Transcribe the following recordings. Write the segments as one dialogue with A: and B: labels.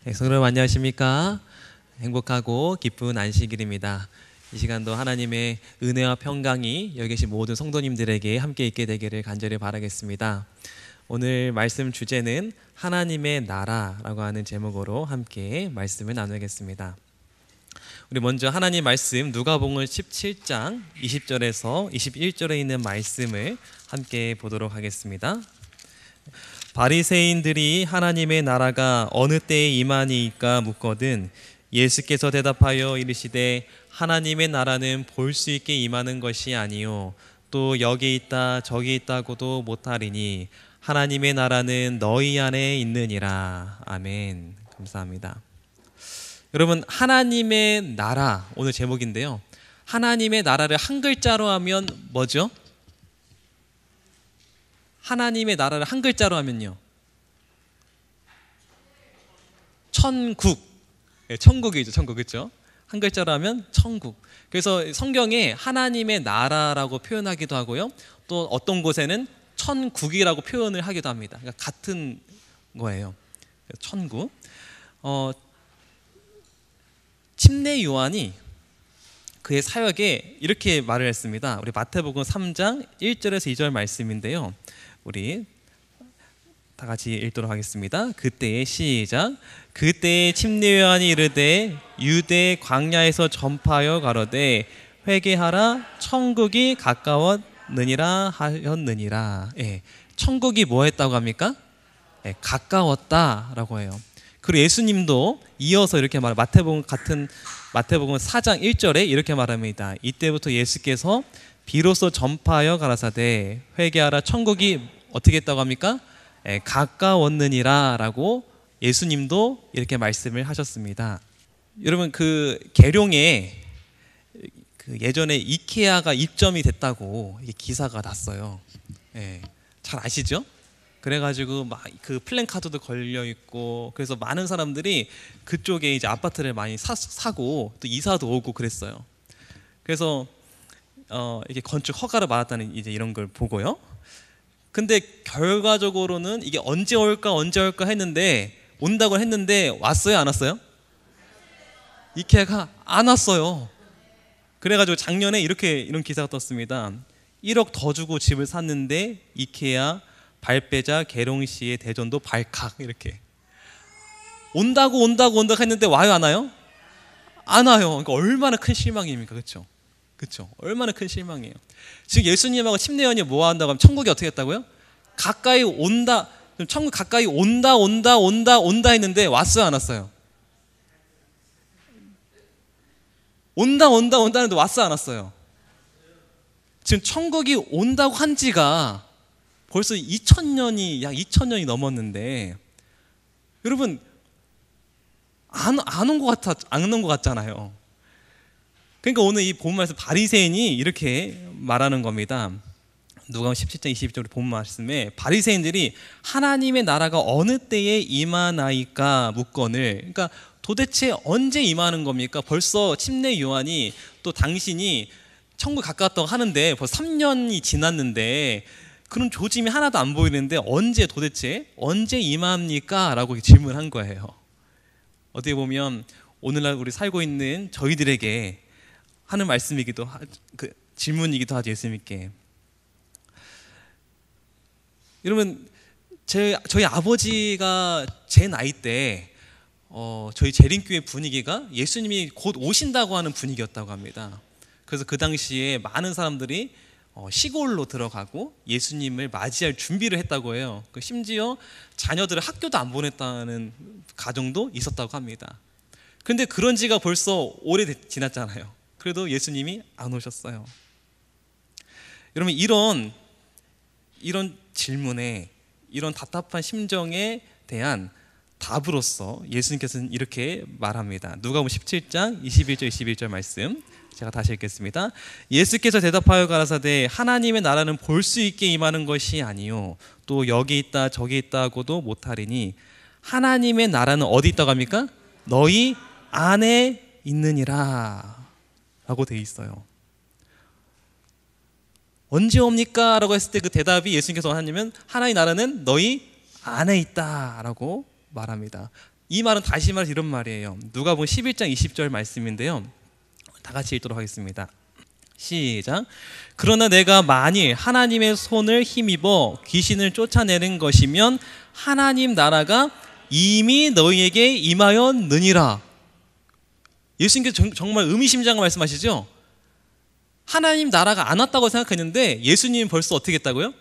A: 성도 여러분 안녕하십니까? 행복하고 기쁜 안식일입니다. 이 시간도 하나님의 은혜와 평강이 여기 계신 모든 성도님들에게 함께 있게 되기를 간절히 바라겠습니다. 오늘 말씀 주제는 하나님의 나라라고 하는 제목으로 함께 말씀을 나누겠습니다. 우리 먼저 하나님 말씀 누가복음 17장 20절에서 21절에 있는 말씀을 함께 보도록 하겠습니다. 바리새인들이 하나님의 나라가 어느 때에 임하니이까 묻거든 예수께서 대답하여 이르시되 하나님의 나라는 볼 수 있게 임하는 것이 아니요 또 여기 있다 저기 있다고도 못하리니 하나님의 나라는 너희 안에 있느니라. 아멘. 감사합니다. 여러분, 하나님의 나라 오늘 제목인데요, 하나님의 나라를 한 글자로 하면 뭐죠? 하나님의 나라를 한 글자로 하면요, 천국. 천국이죠. 천국. 그렇죠? 한 글자로 하면 천국. 그래서 성경에 하나님의 나라라고 표현하기도 하고요, 또 어떤 곳에는 천국이라고 표현을 하기도 합니다. 그러니까 같은 거예요. 천국. 침례 요한이 그의 사역에 이렇게 말을 했습니다. 우리 마태복음 3장 1절에서 2절 말씀인데요, 우리 다 같이 읽도록 하겠습니다. 그때의 시작. 그때의 침례 요한이 이르되 유대 광야에서 전파하여 가로되 회개하라 천국이 가까웠느니라 하였느니라. 천국이 뭐 했다고 합니까? 가까웠다라고 해요. 그리고 예수님도 이어서 이렇게 마태복음 4장 1절에 이렇게 말합니다. 이때부터 예수께서 비로소 전파하여 가라사대 회개하라 천국이 어떻게 했다고 합니까? 가까웠느니라 라고 예수님도 이렇게 말씀을 하셨습니다. 여러분, 그 계룡에 예전에 이케아가 입점이 됐다고 기사가 났어요. 잘 아시죠? 그래가지고 막 그 플랜카드도 걸려 있고, 그래서 많은 사람들이 그쪽에 이제 아파트를 많이 사고 또 이사도 오고 그랬어요. 그래서 이게 건축 허가를 받았다는 이제 이런 걸 보고요. 근데 결과적으로는 이게 언제 올까 했는데, 온다고 했는데 왔어요, 안 왔어요? 이케아가 안 왔어요. 그래가지고 작년에 이런 기사가 떴습니다. 1억 더 주고 집을 샀는데 이케아 발배자 계룡시의 대전도 발칵. 이렇게 온다고 했는데 와요, 안 와요? 안 와요. 그러니까 얼마나 큰 실망입니까? 그렇죠? 그렇죠? 얼마나 큰 실망이에요. 지금 예수님하고 침례 요한이 뭐 한다고 하면 천국이 어떻게 했다고요? 가까이 온다. 천국 가까이 온다 했는데 왔어요, 안 왔어요? 온다 하는데 왔어요, 안 왔어요? 지금 천국이 온다고 한 지가 벌써 약 2000년이 넘었는데, 여러분 안 온 것 같잖아요. 그러니까 오늘 이 본 말씀 바리새인이 이렇게 말하는 겁니다. 누가복음 17장 22절 본 말씀에 바리새인들이 하나님의 나라가 어느 때에 임하나이까 묻거늘, 그러니까 도대체 언제 임하는 겁니까? 벌써 침례 요한이 또 당신이 천국 가까웠다고 하는데 벌써 3년이 지났는데 그런 조짐이 하나도 안 보이는데 도대체 언제 임합니까? 라고 질문한 거예요. 어떻게 보면 오늘날 우리 살고 있는 저희들에게 하는 말씀이기도 질문이기도 하죠, 예수님께. 여러분, 저희 아버지가 제 나이 때 저희 재림교회 분위기가 예수님이 곧 오신다고 하는 분위기였다고 합니다. 그래서 그 당시에 많은 사람들이 시골로 들어가고 예수님을 맞이할 준비를 했다고 해요. 심지어 자녀들을 학교도 안 보냈다는 가정도 있었다고 합니다. 그런데 그런 지가 벌써 오래 지났잖아요. 그래도 예수님이 안 오셨어요. 여러분, 이런 질문에, 이런 답답한 심정에 대한 답으로서 예수님께서는 이렇게 말합니다. 누가복음 17장 21절 말씀 제가 다시 읽겠습니다. 예수께서 대답하여 가라사대 하나님의 나라는 볼 수 있게 임하는 것이 아니요 또 여기 있다 저기 있다고도 못하리니 하나님의 나라는 어디 있다고 합니까? 너희 안에 있느니라 라고 되어 있어요. 언제 옵니까? 라고 했을 때 그 대답이 예수님께서 하냐면 하나님의 나라는 너희 안에 있다 라고 말합니다. 이 말은 다시 말해서 이런 말이에요. 누가복음 11장 20절 말씀인데요. 다 같이 읽도록 하겠습니다. 시작. 그러나 내가 만일 하나님의 손을 힘입어 귀신을 쫓아내는 것이면 하나님 나라가 이미 너희에게 임하였느니라. 예수님께서 정말 의미심장한 말씀하시죠. 하나님 나라가 안 왔다고 생각했는데 예수님은 벌써 어떻게 했다고요?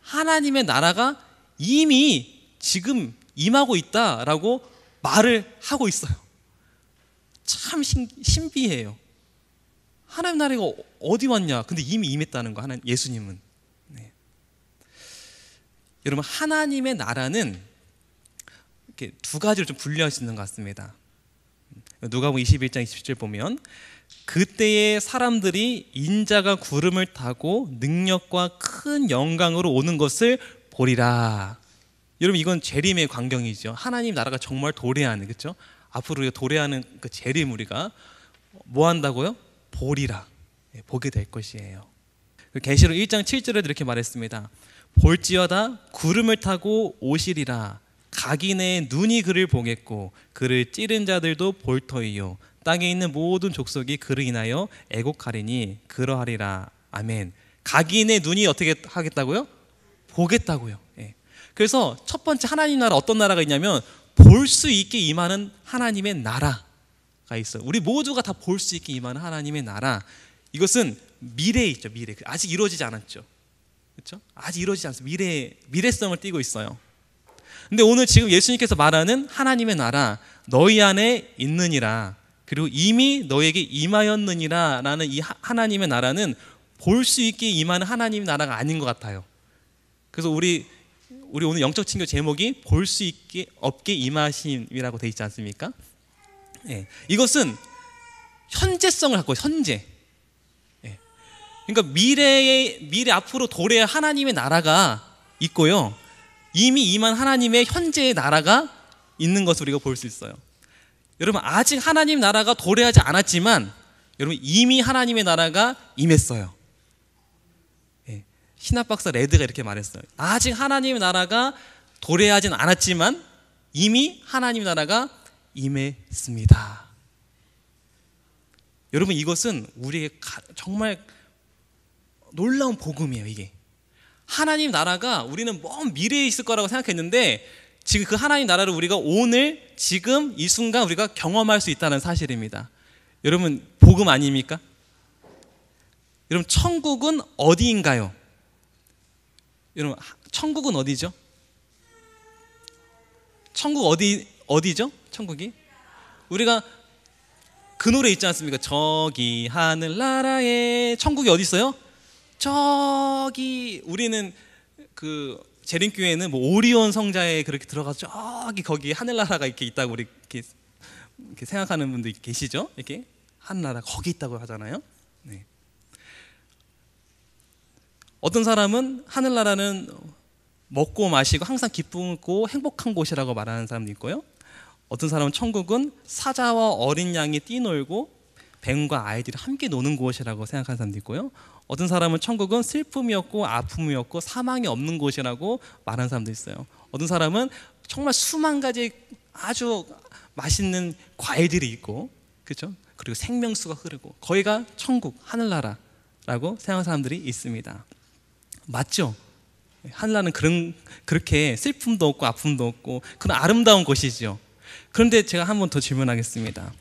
A: 하나님의 나라가 이미 지금 임하고 있다라고 말을 하고 있어요. 참 신비해요. 하나님 나라가 어디 왔냐? 근데 이미 임했다는 거, 예수님은. 네. 여러분, 하나님의 나라는 이렇게 두 가지로 좀 분류할 수 있는 것 같습니다. 누가복음 21장 27절 보면 그때의 사람들이 인자가 구름을 타고 능력과 큰 영광으로 오는 것을 보리라. 여러분, 이건 재림의 광경이죠. 하나님 나라가 정말 도래하는, 그렇죠? 앞으로 우리가 도래하는 그 재림 우리가 뭐 한다고요? 보리라. 보게 될 것이에요. 계시록 1장 7절에 이렇게 말했습니다. 볼지어다 구름을 타고 오시리라. 각인의 눈이 그를 보겠고 그를 찌른 자들도 볼 터이요 땅에 있는 모든 족속이 그를 인하여 애곡하리니 그러하리라. 아멘. 각인의 눈이 어떻게 하겠다고요? 보겠다고요. 예. 그래서 첫 번째 하나님 나라, 어떤 나라가 있냐면 볼 수 있게 임하는 하나님의 나라가 있어요. 우리 모두가 다 볼 수 있게 임하는 하나님의 나라. 이것은 미래에 있죠. 미래. 아직 이루어지지 않았죠. 그렇죠? 아직 이루어지지 않습니다. 미래성을 띠고 있어요. 근데 오늘 지금 예수님께서 말하는 하나님의 나라, 너희 안에 있느니라, 그리고 이미 너에게 임하였느니라 라는 이 하나님의 나라는 볼 수 있게 임하는 하나님의 나라가 아닌 것 같아요. 그래서 우리 오늘 영적 친교 제목이 볼 수 있게 없게 임하심이라고 되어 있지 않습니까? 예. 이것은 현재성을 갖고 현재. 예. 그러니까 미래 앞으로 도래할 하나님의 나라가 있고요. 이미 임한 하나님의 현재의 나라가 있는 것을 우리가 볼 수 있어요. 여러분, 아직 하나님 나라가 도래하지 않았지만 여러분 이미 하나님의 나라가 임했어요. 예. 신학박사 레드가 이렇게 말했어요. 아직 하나님의 나라가 도래하진 않았지만 이미 하나님의 나라가 임했습니다. 여러분, 이것은 우리에게 정말 놀라운 복음이에요. 이게 하나님 나라가 우리는 먼 미래에 있을 거라고 생각했는데 지금 그 하나님 나라를 우리가 오늘 지금 이 순간 우리가 경험할 수 있다는 사실입니다. 여러분, 복음 아닙니까? 여러분, 천국은 어디인가요? 여러분, 천국은 어디죠? 천국 어디죠? 천국이? 우리가 그 노래 있지 않습니까? 저기 하늘나라에. 천국이 어디 있어요? 저기. 우리는 그 재림교회는 뭐 오리온 성자에 그렇게 들어가서 저기 거기 하늘나라가 이렇게 있다고 우리 이렇게 생각하는 분도 계시죠? 이렇게 하늘나라 거기 있다고 하잖아요. 네. 어떤 사람은 하늘나라는 먹고 마시고 항상 기쁘고 행복한 곳이라고 말하는 사람도 있고요. 어떤 사람은 천국은 사자와 어린 양이 뛰놀고 뱀과 아이들이 함께 노는 곳이라고 생각하는 사람도 있고요. 어떤 사람은 천국은 슬픔이 없고 아픔이 없고 사망이 없는 곳이라고 말하는 사람도 있어요. 어떤 사람은 정말 수만 가지 아주 맛있는 과일들이 있고, 그렇죠? 그리고 생명수가 흐르고 거기가 천국, 하늘나라라고 생각하는 사람들이 있습니다. 맞죠? 하늘나라는 그렇게 슬픔도 없고 아픔도 없고 그런 아름다운 곳이죠. 그런데 제가 한 번 더 질문하겠습니다.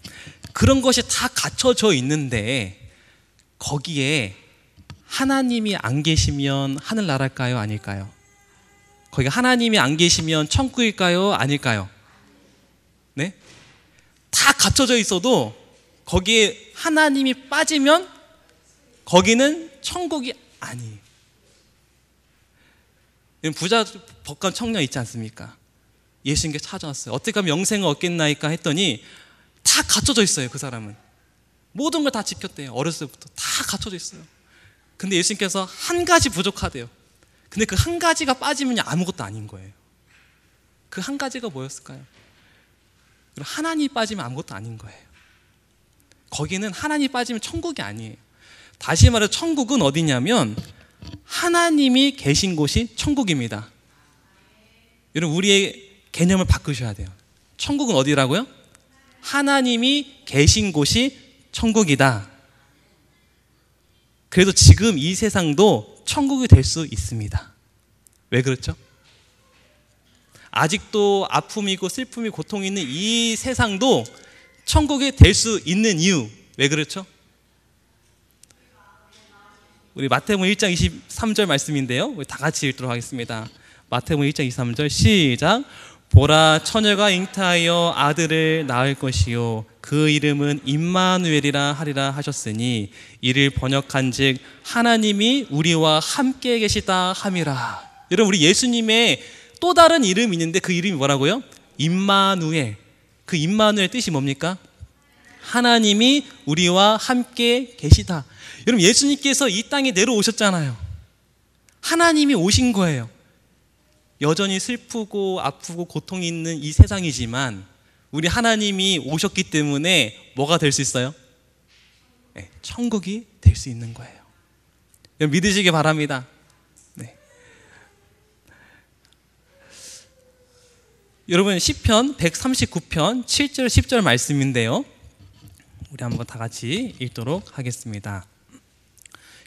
A: 그런 것이 다 갖춰져 있는데 거기에 하나님이 안 계시면 하늘나라일까요? 아닐까요? 거기가 하나님이 안 계시면 천국일까요? 아닐까요? 네? 다 갖춰져 있어도 거기에 하나님이 빠지면 거기는 천국이 아니에요. 부자 법관 청년 있지 않습니까? 예수님께 찾아왔어요. 어떻게 하면 영생을 얻겠나이까 했더니 다 갖춰져 있어요. 그 사람은 모든 걸 다 지켰대요. 어렸을 때부터 다 갖춰져 있어요. 근데 예수님께서 한 가지 부족하대요. 근데 그 한 가지가 빠지면 아무것도 아닌 거예요. 그 한 가지가 뭐였을까요? 하나님이 빠지면 아무것도 아닌 거예요. 거기는 하나님이 빠지면 천국이 아니에요. 다시 말해 천국은 어디냐면 하나님이 계신 곳이 천국입니다. 여러분, 우리의 개념을 바꾸셔야 돼요. 천국은 어디라고요? 하나님이 계신 곳이 천국이다. 그래도 지금 이 세상도 천국이 될 수 있습니다. 왜 그렇죠? 아직도 아픔이고 슬픔이 고통이 있는 이 세상도 천국이 될 수 있는 이유, 왜 그렇죠? 우리 마태복음 1장 23절 말씀인데요, 우리 다 같이 읽도록 하겠습니다. 마태복음 1장 23절 시작. 보라, 처녀가 잉태하여 아들을 낳을 것이요 그 이름은 임마누엘이라 하리라 하셨으니 이를 번역한즉 하나님이 우리와 함께 계시다 함이라. 여러분, 우리 예수님의 또 다른 이름이 있는데 그 이름이 뭐라고요? 임마누엘. 그 임마누엘 뜻이 뭡니까? 하나님이 우리와 함께 계시다. 여러분, 예수님께서 이 땅에 내려오셨잖아요. 하나님이 오신 거예요. 여전히 슬프고 아프고 고통이 있는 이 세상이지만 우리 하나님이 오셨기 때문에 뭐가 될 수 있어요? 네, 천국이 될 수 있는 거예요. 여러분, 믿으시기 바랍니다. 네. 여러분, 시편 139편 7절 10절 말씀인데요, 우리 한번 다 같이 읽도록 하겠습니다.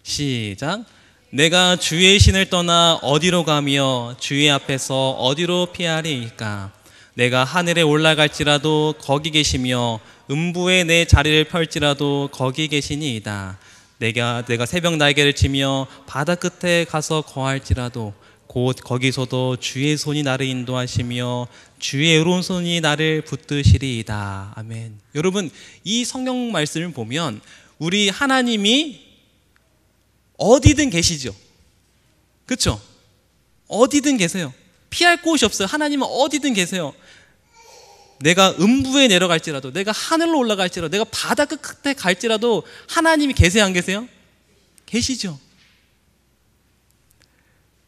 A: 시작. 내가 주의 신을 떠나 어디로 가며 주의 앞에서 어디로 피하리이까? 내가 하늘에 올라갈지라도 거기 계시며 음부에 내 자리를 펼지라도 거기 계시니이다. 내가 새벽 날개를 치며 바다 끝에 가서 거할지라도 곧 거기서도 주의 손이 나를 인도하시며 주의 의로운 손이 나를 붙드시리이다. 아멘. 여러분, 이 성경 말씀을 보면 우리 하나님이 어디든 계시죠. 그렇죠? 어디든 계세요. 피할 곳이 없어요. 하나님은 어디든 계세요. 내가 음부에 내려갈지라도, 내가 하늘로 올라갈지라도, 내가 바다 끝에 갈지라도 하나님이 계세요, 안 계세요? 계시죠.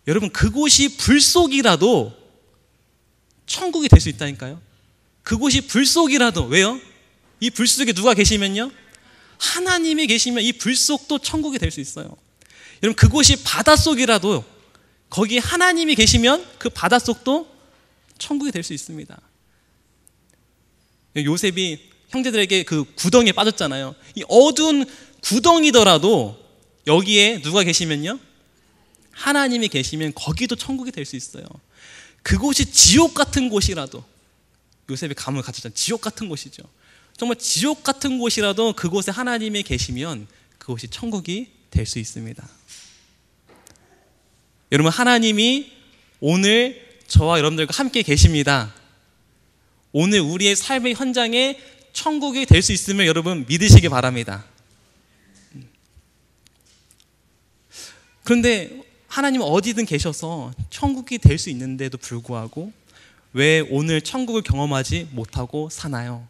A: 여러분, 그곳이 불 속이라도 천국이 될 수 있다니까요. 그곳이 불 속이라도. 왜요? 이 불 속에 누가 계시면요, 하나님이 계시면 이 불 속도 천국이 될 수 있어요. 여러분, 그곳이 바닷속이라도 거기 하나님이 계시면 그 바닷속도 천국이 될 수 있습니다. 요셉이 형제들에게 그 구덩이에 빠졌잖아요. 이 어두운 구덩이더라도 여기에 누가 계시면요, 하나님이 계시면 거기도 천국이 될 수 있어요. 그곳이 지옥 같은 곳이라도, 요셉이 감을 가졌잖아요. 지옥 같은 곳이죠. 정말 지옥 같은 곳이라도 그곳에 하나님이 계시면 그곳이 천국이 될 수 있습니다. 여러분, 하나님이 오늘 저와 여러분들과 함께 계십니다. 오늘 우리의 삶의 현장에 천국이 될 수 있음을 여러분 믿으시기 바랍니다. 그런데 하나님은 어디든 계셔서 천국이 될 수 있는데도 불구하고 왜 오늘 천국을 경험하지 못하고 사나요?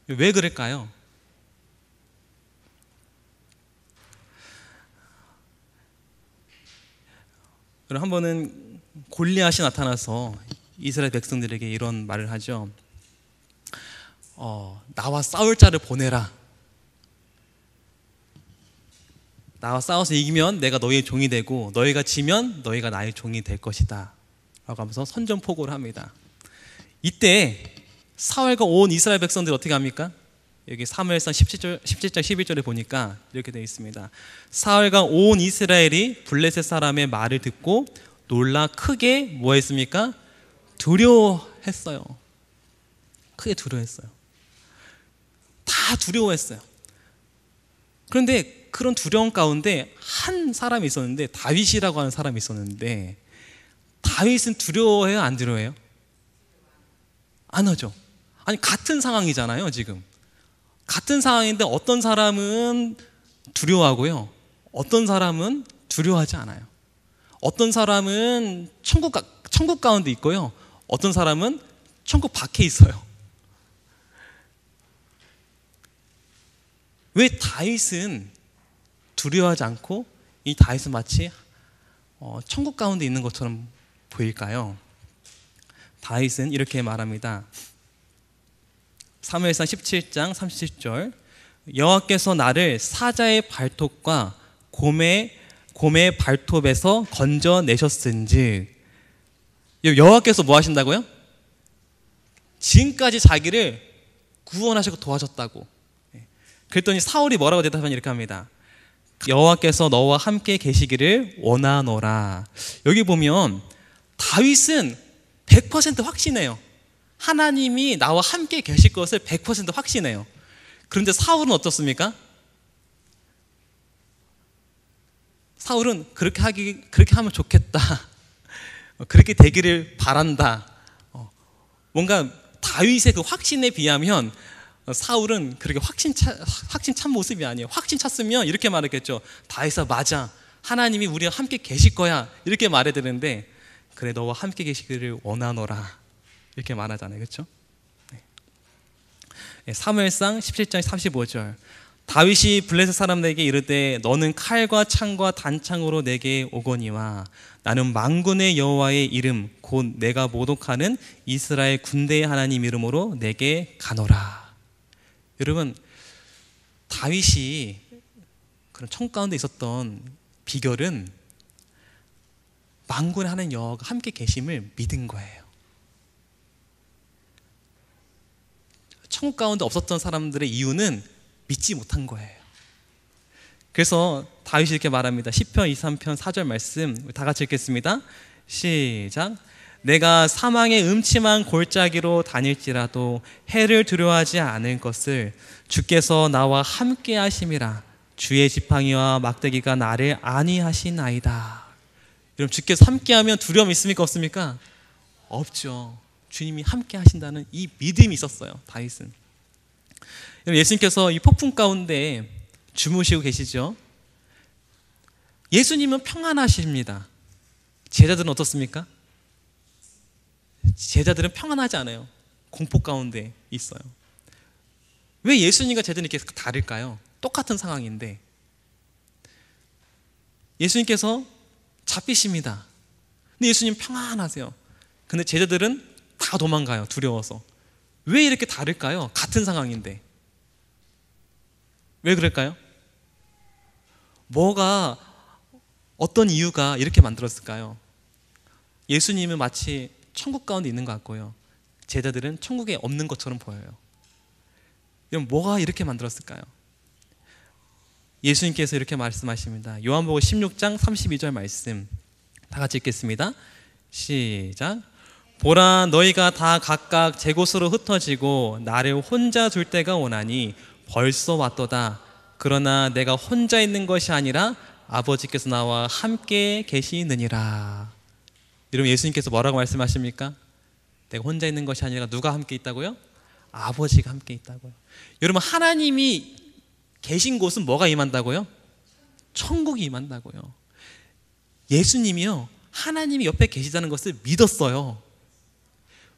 A: 왜 그럴까요? 여러분, 한 번은 골리앗이 나타나서 이스라엘 백성들에게 이런 말을 하죠. 나와 싸울 자를 보내라. 나와 싸워서 이기면 내가 너희의 종이 되고 너희가 지면 너희가 나의 종이 될 것이다 라고 하면서 선전포고를 합니다. 이때 사울과 온 이스라엘 백성들이 어떻게 합니까? 여기 사무엘상 17절 11절에 보니까 이렇게 되어 있습니다. 사울과 온 이스라엘이 블레셋 사람의 말을 듣고 놀라 크게 뭐 했습니까? 두려워했어요. 크게 두려워했어요. 다 두려워했어요. 그런데 그런 두려움 가운데 한 사람이 있었는데, 다윗이라고 하는 사람이 있었는데, 다윗은 두려워해요, 안 두려워해요? 안 하죠. 아니, 같은 상황이잖아요. 지금 같은 상황인데 어떤 사람은 두려워하고요, 어떤 사람은 두려워하지 않아요. 어떤 사람은 천국 가운데 있고요, 어떤 사람은 천국 밖에 있어요. 왜 다윗은 두려워하지 않고 이 다윗은 마치 천국 가운데 있는 것처럼 보일까요? 다윗은 이렇게 말합니다. 사무엘상 17장 37절, 여호와께서 나를 사자의 발톱과 곰의 발톱에서 건져내셨은즉. 여호와께서 뭐 하신다고요? 지금까지 자기를 구원하시고 도와줬다고. 그랬더니 사울이 뭐라고 대답하냐 이렇게 합니다. 여호와께서 너와 함께 계시기를 원하노라. 여기 보면 다윗은 100% 확신해요. 하나님이 나와 함께 계실 것을 100% 확신해요. 그런데 사울은 어떻습니까? 사울은 그렇게 하면 좋겠다. 그렇게 되기를 바란다. 뭔가 다윗의 그 확신에 비하면 사울은 그렇게 확신 찬 모습이 아니에요. 확신 찼으면 이렇게 말했겠죠. 다윗아, 맞아. 하나님이 우리와 함께 계실 거야. 이렇게 말해야 되는데, 그래, 너와 함께 계시기를 원하노라. 이렇게 말하잖아요. 그렇죠? 사무엘상 17장 35절. 다윗이 블레셋 사람들에게 이르되 너는 칼과 창과 단창으로 내게 오거니와 나는 만군의 여호와의 이름 곧 내가 모독하는 이스라엘 군대의 하나님 이름으로 내게 가노라. 여러분, 다윗이 그런 천국 가운데 있었던 비결은 만군의 하나님 여호와가 함께 계심을 믿은 거예요. 천국 가운데 없었던 사람들의 이유는 믿지 못한 거예요. 그래서 다윗이 이렇게 말합니다. 시편 23편 4절 말씀 다 같이 읽겠습니다. 시작. 내가 사망의 음침한 골짜기로 다닐지라도 해를 두려워하지 않을 것을 주께서 나와 함께 하심이라. 주의 지팡이와 막대기가 나를 안위하시나이다. 여러분, 주께서 함께하면 두려움 있습니까? 없습니까? 없죠. 주님이 함께 하신다는 이 믿음이 있었어요, 다윗은. 예수님께서 이 폭풍 가운데 주무시고 계시죠? 예수님은 평안하십니다. 제자들은 어떻습니까? 제자들은 평안하지 않아요. 공포 가운데 있어요. 왜 예수님과 제자들은 이렇게 다를까요? 똑같은 상황인데. 예수님께서 잡히십니다. 근데 예수님 평안하세요. 근데 제자들은 다 도망가요, 두려워서. 왜 이렇게 다를까요? 같은 상황인데. 왜 그럴까요? 뭐가, 어떤 이유가 이렇게 만들었을까요? 예수님은 마치 천국 가운데 있는 것 같고요, 제자들은 천국에 없는 것처럼 보여요. 그럼 뭐가 이렇게 만들었을까요? 예수님께서 이렇게 말씀하십니다. 요한복음 16장 32절 말씀 다 같이 읽겠습니다. 시작. 보라, 너희가 다 각각 제 곳으로 흩어지고 나를 혼자 둘 때가 오나니 벌써 왔도다. 그러나 내가 혼자 있는 것이 아니라 아버지께서 나와 함께 계시느니라. 여러분, 예수님께서 뭐라고 말씀하십니까? 내가 혼자 있는 것이 아니라 누가 함께 있다고요? 아버지가 함께 있다고요. 여러분, 하나님이 계신 곳은 뭐가 임한다고요? 천국이 임한다고요. 예수님이요, 하나님이 옆에 계시다는 것을 믿었어요.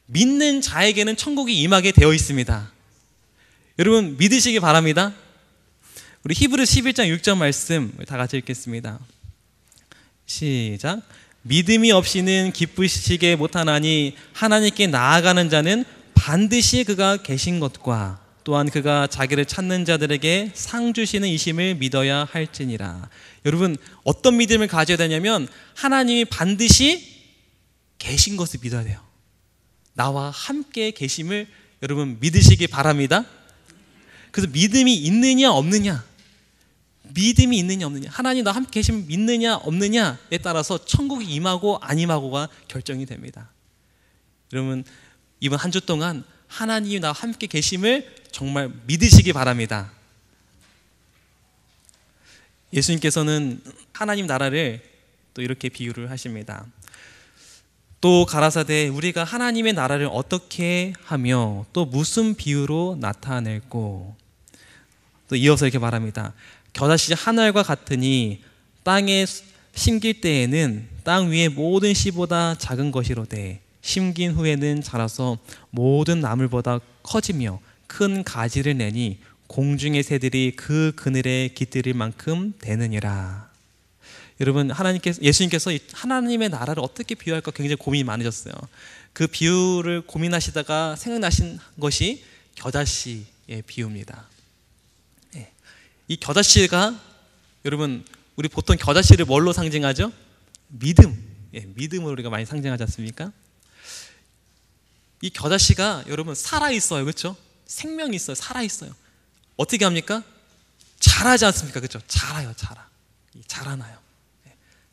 A: 믿는 자에게는 천국이 임하게 되어 있습니다. 여러분, 믿으시기 바랍니다. 우리 히브리서 11장 6절 말씀 다 같이 읽겠습니다. 시작. 믿음이 없이는 기쁘시게 못하나니 하나님께 나아가는 자는 반드시 그가 계신 것과 또한 그가 자기를 찾는 자들에게 상 주시는 이심을 믿어야 할지니라. 여러분, 어떤 믿음을 가져야 되냐면 하나님이 반드시 계신 것을 믿어야 돼요. 나와 함께 계심을 여러분 믿으시기 바랍니다. 그래서 믿음이 있느냐 없느냐, 믿음이 있느냐 없느냐, 하나님 나와 함께 계시면 믿느냐 없느냐에 따라서 천국이 임하고 안 임하고가 결정이 됩니다. 여러분, 이번 한 주 동안 하나님이 나와 함께 계심을 정말 믿으시기 바랍니다. 예수님께서는 하나님 나라를 또 이렇게 비유를 하십니다. 또 가라사대 우리가 하나님의 나라를 어떻게 하며 또 무슨 비유로 나타낼꼬. 또 이어서 이렇게 말합니다. 겨자씨 한 알과 같으니 땅에 심길 때에는 땅 위의 모든 씨보다 작은 것이로되 심긴 후에는 자라서 모든 나물보다 커지며 큰 가지를 내니 공중의 새들이 그 그늘에 깃들일 만큼 되느니라. 여러분, 예수님께서 하나님의 나라를 어떻게 비유할까 굉장히 고민이 많으셨어요. 그 비유를 고민하시다가 생각나신 것이 겨자씨의 비유입니다. 이 겨자씨가, 여러분, 우리 보통 겨자씨를 뭘로 상징하죠? 믿음. 믿음으로 우리가 많이 상징하지 않습니까? 이 겨자씨가 여러분 살아있어요. 그렇죠? 생명이 있어요. 살아있어요. 어떻게 합니까? 자라지 않습니까? 그렇죠? 자라요. 자라나요.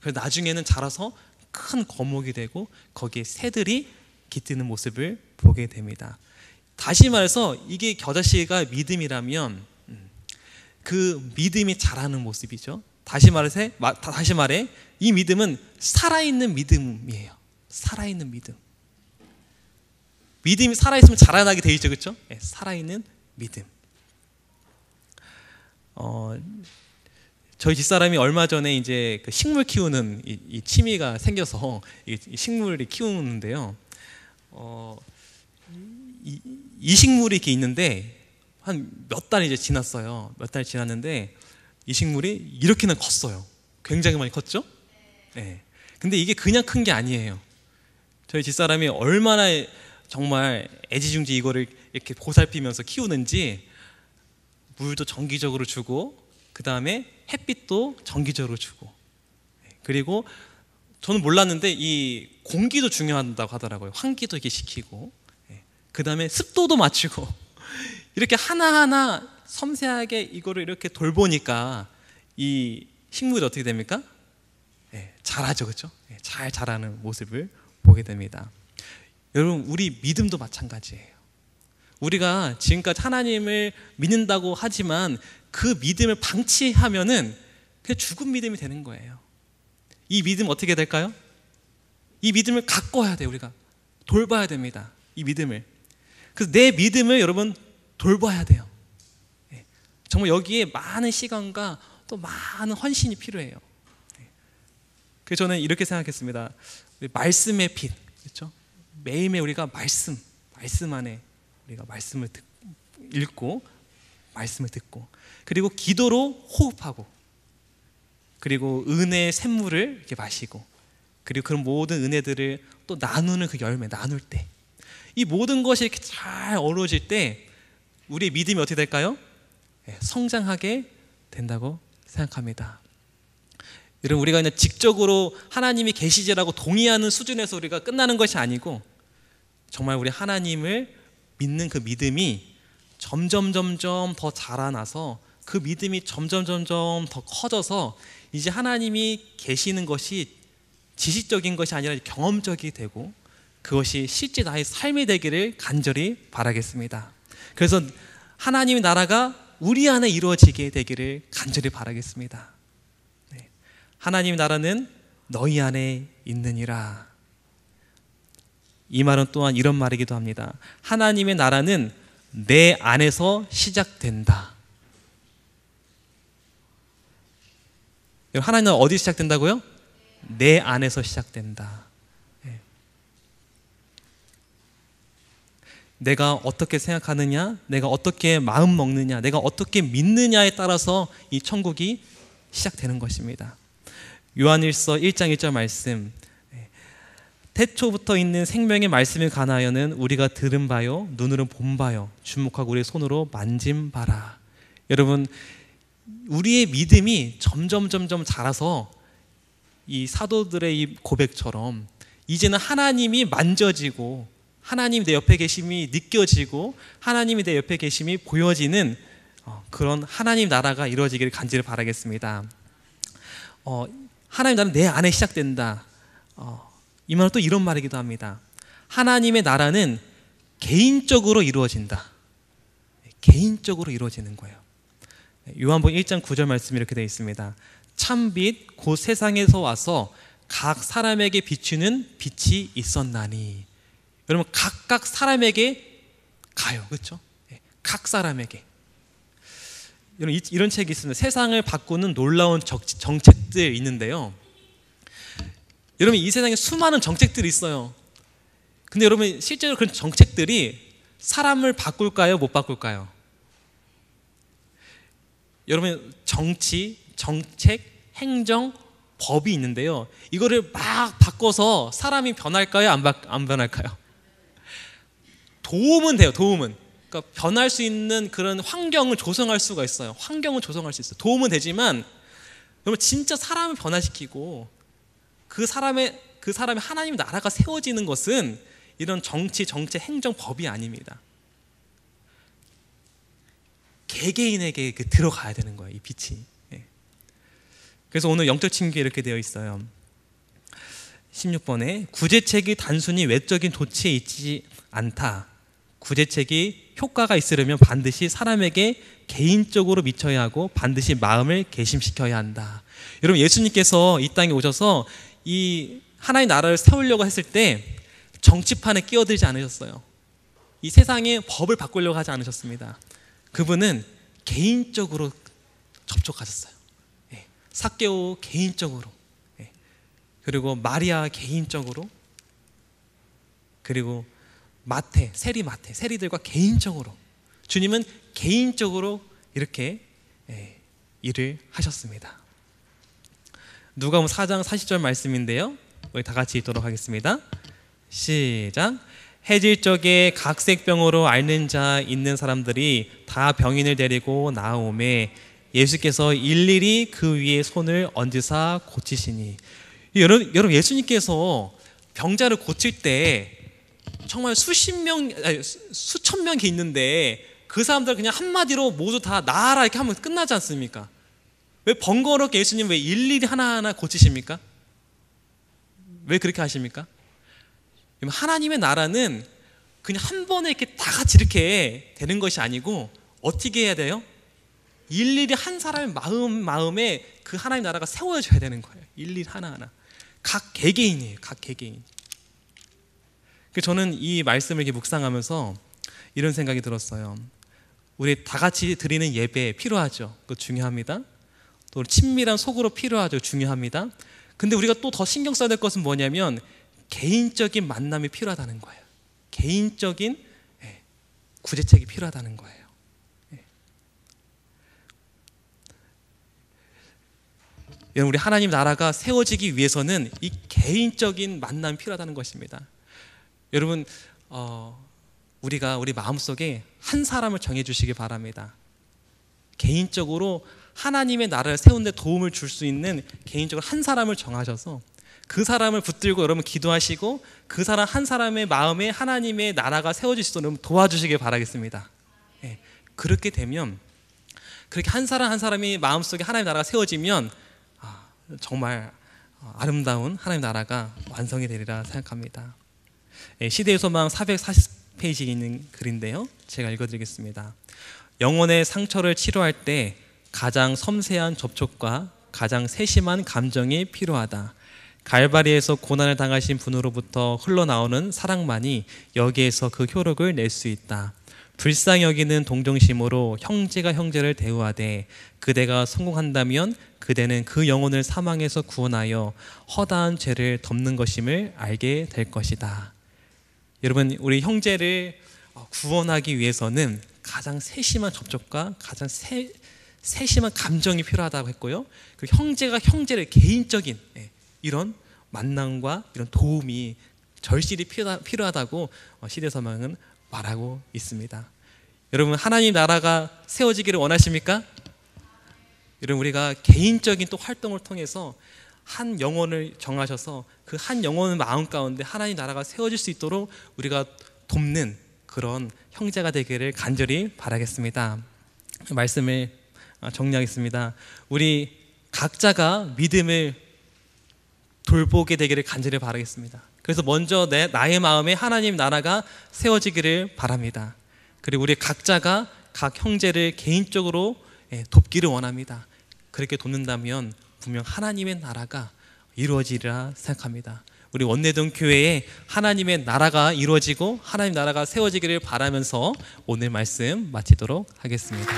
A: 그래서 나중에는 자라서 큰 거목이 되고 거기에 새들이 깃드는 모습을 보게 됩니다. 다시 말해서 이게 겨자씨가 믿음이라면 그 믿음이 자라는 모습이죠. 다시 말해 이 믿음은 살아있는 믿음이에요. 살아있는 믿음. 믿음이 살아있으면 자라나게 돼 있죠, 그렇죠? 네, 살아있는 믿음. 저희 집사람이 얼마 전에 이제 그 식물 키우는 이 취미가 생겨서 이 식물이 키우는데요. 이 식물이 이렇게 있는데 한 몇 달 이제 지났어요. 몇 달 지났는데 이 식물이 이렇게나 컸어요. 굉장히 많이 컸죠? 네. 근데 이게 그냥 큰 게 아니에요. 저희 집사람이 얼마나 정말 애지중지 이거를 이렇게 보살피면서 키우는지 물도 정기적으로 주고 그 다음에 햇빛도 정기적으로 주고 그리고 저는 몰랐는데 이 공기도 중요하다고 하더라고요. 환기도 이렇게 시키고 그 다음에 습도도 맞추고 이렇게 하나하나 섬세하게 이거를 이렇게 돌보니까 이 식물이 어떻게 됩니까? 자라죠, 그렇죠? 잘 자라는 모습을 보게 됩니다. 여러분, 우리 믿음도 마찬가지예요. 우리가 지금까지 하나님을 믿는다고 하지만 그 믿음을 방치하면은 그냥 죽은 믿음이 되는 거예요. 이 믿음 어떻게 될까요? 이 믿음을 가꿔야 돼요. 우리가 돌봐야 됩니다. 이 믿음을. 그래서 내 믿음을 여러분 돌봐야 돼요. 정말 여기에 많은 시간과 또 많은 헌신이 필요해요. 그래서 저는 이렇게 생각했습니다. 말씀의 빛, 그렇죠? 매일매일 우리가 말씀 안에 우리가 말씀을 읽고 말씀을 듣고 그리고 기도로 호흡하고 그리고 은혜의 샘물을 이렇게 마시고 그리고 그런 모든 은혜들을 또 나누는 그 열매 나눌 때 이 모든 것이 이렇게 잘 어우러질 때 우리의 믿음이 어떻게 될까요? 성장하게 된다고 생각합니다. 여러분, 우리가 그냥 직접으로 하나님이 계시지라고 동의하는 수준에서 우리가 끝나는 것이 아니고 정말 우리 하나님을 믿는 그 믿음이 점점 더 자라나서 그 믿음이 점점 더 커져서 이제 하나님이 계시는 것이 지식적인 것이 아니라 경험적이 되고 그것이 실제 나의 삶이 되기를 간절히 바라겠습니다. 그래서 하나님의 나라가 우리 안에 이루어지게 되기를 간절히 바라겠습니다. 하나님의 나라는 너희 안에 있느니라. 이 말은 또한 이런 말이기도 합니다. 하나님의 나라는 내 안에서 시작된다. 하나님은 어디 시작된다고요? 내 안에서 시작된다. 내가 어떻게 생각하느냐, 내가 어떻게 마음 먹느냐, 내가 어떻게 믿느냐에 따라서 이 천국이 시작되는 것입니다. 요한일서 1장 1절 말씀, 태초부터 있는 생명의 말씀에 관하여는 우리가 들은 바요 눈으로 본 바요 주목하고 우리의 손으로 만진 바라. 여러분, 우리의 믿음이 점점 자라서 이 사도들의 이 고백처럼 이제는 하나님이 만져지고 하나님이 내 옆에 계심이 느껴지고 하나님이 내 옆에 계심이 보여지는 그런 하나님 나라가 이루어지기를 간절히 바라겠습니다. 하나님 나라는 내 안에 시작된다. 이 말은 또 이런 말이기도 합니다. 하나님의 나라는 개인적으로 이루어진다. 개인적으로 이루어지는 거예요. 요한복음 1장 9절 말씀이 이렇게 되어 있습니다. 참빛 곧 세상에서 와서 각 사람에게 비추는 빛이 있었나니. 여러분, 각각 사람에게 가요. 그렇죠? 각 사람에게. 여러분, 이런 책이 있습니다. 세상을 바꾸는 놀라운 정책들 있는데요. 여러분, 이 세상에 수많은 정책들이 있어요. 근데 여러분, 실제로 그런 정책들이 사람을 바꿀까요? 못 바꿀까요? 여러분, 정치, 정책, 행정, 법이 있는데요. 이거를 막 바꿔서 사람이 변할까요? 안 변할까요? 도움은 돼요. 도움은. 그러니까 변할 수 있는 그런 환경을 조성할 수가 있어요. 환경을 조성할 수 있어요. 도움은 되지만 여러분, 진짜 사람을 변화시키고 그 사람의 하나님의 나라가 세워지는 것은 이런 정치, 정책, 행정, 법이 아닙니다. 개개인에게 들어가야 되는 거예요, 이 빛이. 그래서 오늘 영적 징계에 이렇게 되어 있어요. 16번에 구제책이 단순히 외적인 조치에 있지 않다. 구제책이 효과가 있으려면 반드시 사람에게 개인적으로 미쳐야 하고 반드시 마음을 개심시켜야 한다. 여러분, 예수님께서 이 땅에 오셔서 이 하나님의 나라를 세우려고 했을 때 정치판에 끼어들지 않으셨어요. 이 세상의 법을 바꾸려고 하지 않으셨습니다. 그분은 개인적으로 접촉하셨어요. 삭개오 개인적으로, 그리고 마리아 개인적으로, 그리고 세리들과 개인적으로, 주님은 개인적으로 이렇게 일을 하셨습니다. 누가복음 4장 40절 말씀인데요, 우리 다 같이 읽도록 하겠습니다. 시작. 해질 적에 각색병으로 앓는 자 있는 사람들이 다 병인을 데리고 나오매 예수께서 일일이 그 위에 손을 얹으사 고치시니. 여러분, 예수님께서 병자를 고칠 때 정말 수천 명이 있는데 그 사람들 그냥 한마디로 모두 다 나아라 이렇게 하면 끝나지 않습니까? 왜 번거롭게 예수님 왜 일일이 하나하나 고치십니까? 왜 그렇게 하십니까? 하나님의 나라는 그냥 한 번에 이렇게 다 같이 이렇게 되는 것이 아니고 어떻게 해야 돼요? 일일이 한 사람의 마음에 그 하나님 나라가 세워져야 되는 거예요. 일일이 하나하나. 각 개개인이에요. 각 개개인. 저는 이 말씀을 이렇게 묵상하면서 이런 생각이 들었어요. 우리 다 같이 드리는 예배 필요하죠. 그거 중요합니다. 또 친밀한 속으로 필요하죠. 중요합니다. 근데 우리가 또 더 신경 써야 될 것은 뭐냐면 개인적인 만남이 필요하다는 거예요. 개인적인 구제책이 필요하다는 거예요. 여러분, 우리 하나님 나라가 세워지기 위해서는 이 개인적인 만남이 필요하다는 것입니다. 여러분, 우리가 우리 마음속에 한 사람을 정해주시기 바랍니다. 개인적으로 하나님의 나라를 세우는 데 도움을 줄 수 있는 개인적으로 한 사람을 정하셔서 그 사람을 붙들고 여러분 기도하시고 그 사람 한 사람의 마음에 하나님의 나라가 세워질 수 있도록 도와주시길 바라겠습니다. 그렇게 되면, 그렇게 한 사람 한 사람이 마음속에 하나님의 나라가 세워지면 정말 아름다운 하나님의 나라가 완성이 되리라 생각합니다. 시대의 소망 440페이지에 있는 글인데요, 제가 읽어드리겠습니다. 영혼의 상처를 치료할 때 가장 섬세한 접촉과 가장 세심한 감정이 필요하다. 갈바리에서 고난을 당하신 분으로부터 흘러나오는 사랑만이 여기에서 그 효력을 낼 수 있다. 불쌍히 여기는 동정심으로 형제가 형제를 대우하되 그대가 성공한다면 그대는 그 영혼을 사망에서 구원하여 허다한 죄를 덮는 것임을 알게 될 것이다. 여러분, 우리 형제를 구원하기 위해서는 가장 세심한 접촉과 가장 세심한 감정이 필요하다고 했고요. 그 형제가 형제를 개인적인 이런 만남과 이런 도움이 절실히 필요하다고 시대서망은 말하고 있습니다. 여러분, 하나님 나라가 세워지기를 원하십니까? 여러분, 우리가 개인적인 또 활동을 통해서 한 영혼을 정하셔서 그 한 영혼의 마음 가운데 하나님 나라가 세워질 수 있도록 우리가 돕는 그런 형제가 되기를 간절히 바라겠습니다. 말씀을 정리하겠습니다. 우리 각자가 믿음을 돌보게 되기를 간절히 바라겠습니다. 그래서 먼저 나의 마음에 하나님 나라가 세워지기를 바랍니다. 그리고 우리 각자가 각 형제를 개인적으로 돕기를 원합니다. 그렇게 돕는다면 분명 하나님의 나라가 이루어지리라 생각합니다. 우리 원내동 교회에 하나님의 나라가 이루어지고 하나님 나라가 세워지기를 바라면서 오늘 말씀 마치도록 하겠습니다.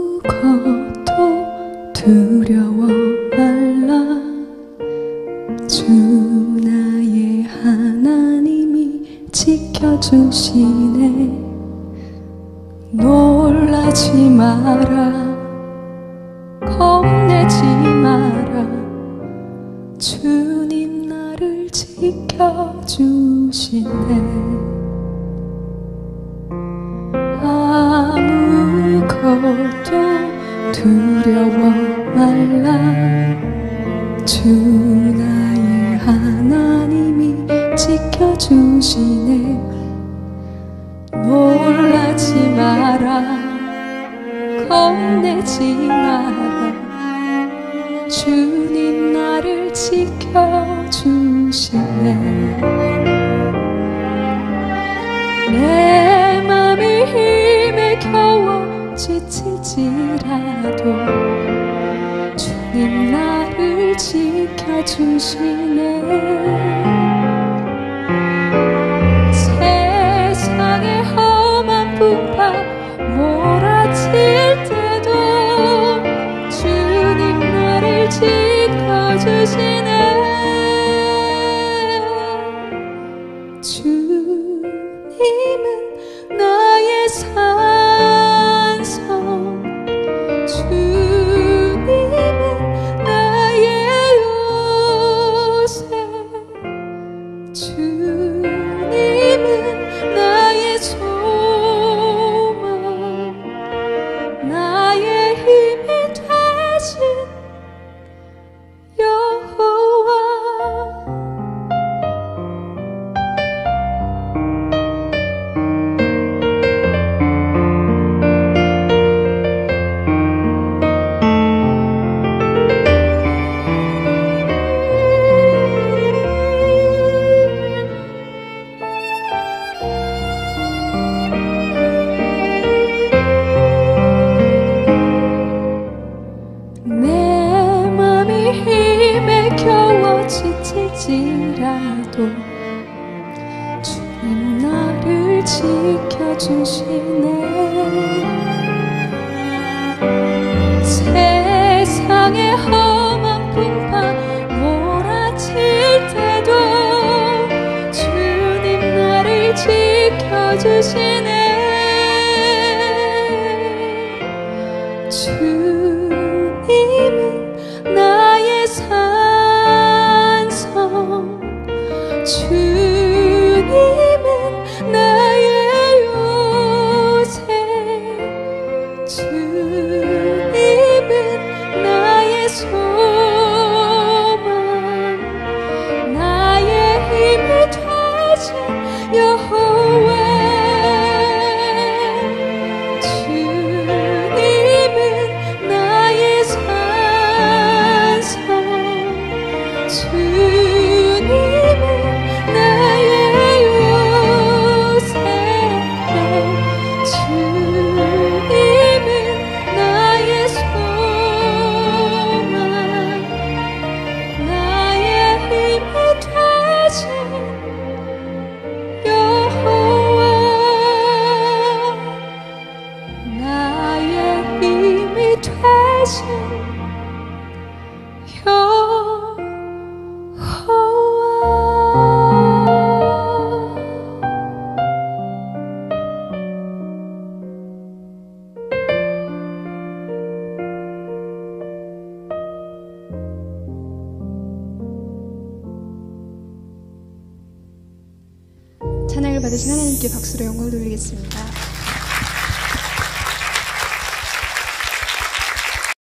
B: 아무것도 두려워 말라. 주 나의 하나님이 지켜주시네. 놀라지 마라, 겁내지 마라. 주님 나를 지켜주시네. 아무것도 두려워 말라. 주 나의 하나님이 지켜주시네. 놀라지 마라. 겁내지 마라. 주님 나를 지켜주시네. 내 맘이 힘에 겨워 지칠지라도 주님 나를 지켜주시네. 세상의 험한 풍파 몰아칠 때도 주님 나를 지켜주시네. 주님은 나의 산성, 주님은 나의 요새, 주님은 나의 소망, 나의 힘이 되신 여호와. 내 맘이 힘에 겨워 지칠지라도 주님 나를 지켜주시네. 세상의 험한 풍파 몰아칠 때도 주님 나를 지켜주시네. 주님은 나의 산성, 주님은 나의 요새, 주님은 나의 소망, 나의 힘이 되신 여호와.
C: 찬양을 받으신 하나님께 박수로 영광을 돌리겠습니다.